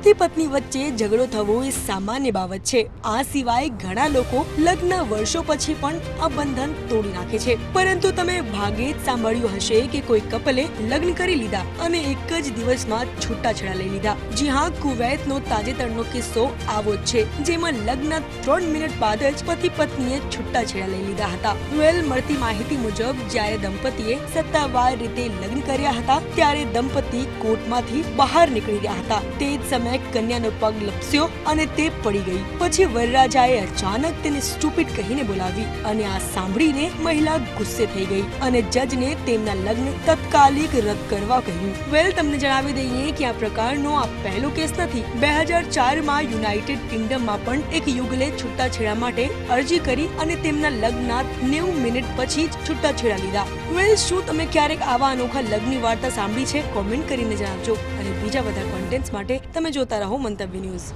પતિ પત્ની વચ્ચે ઝઘડો થવો એ સામાન્ય બાબત છે। આ સિવાય ઘણા લોકો લગ્ન વર્ષો પછી પણ આ બંધન તોડી નાખે છે, પરંતુ તમે ભાગે જ સાંભળ્યું હશે કે કોઈ કપલે લગ્ન કરી લીધા અને એક જ દિવસમાં છૂટાછેડા લઈ લીધા। જી હા, કુવૈતનો તાજેતરનો કિસ્સો આવો જ છે, જેમાં લગ્ન 3 મિનિટ બાદ જ પતિ પત્નીએ છૂટાછેડા લઈ લીધા હતા। મળતી માહિતી મુજબ જ્યારે દંપતીએ સત્તાવાર રીતે લગ્ન કર્યા હતા ત્યારે દંપતી કોર્ટમાંથી બહાર નીકળી રહ્યા હતા। તે જ સમયે કન્યાનો પગ લપસ્યો અને તે પડી ગઈ। પછી વરરાજાએ અચાનક તેને સ્ટુપિડ કહીને બોલાવી અને આ સાંભળીને મહિલા ગુસ્સે થઈ ગઈ અને જજને તેમના લગ્ન તાત્કાલિક રદ કરવા કહ્યું। તમને જણાવી દઈએ કે આ પ્રકારનો આ પહેલો કેસ નથી। 2004માં યુનાઇટેડ કિંગડમમાં પણ એક યુગલે છૂટાછેડા માટે અરજી કરી અને તેમના લગ્નના 90 મિનિટ પછી જ છૂટાછેડા લીધા। શું તમે ક્યારેક આવા અનોખા લગ્નની વાર્તા સાંભળી છે? કોમેન્ટ કરીને જણાવજો અને બીજા બધા કોન્ટેન્ટ્સ માટે તમે જોતા રહો મંતવ્ય ન્યૂઝ।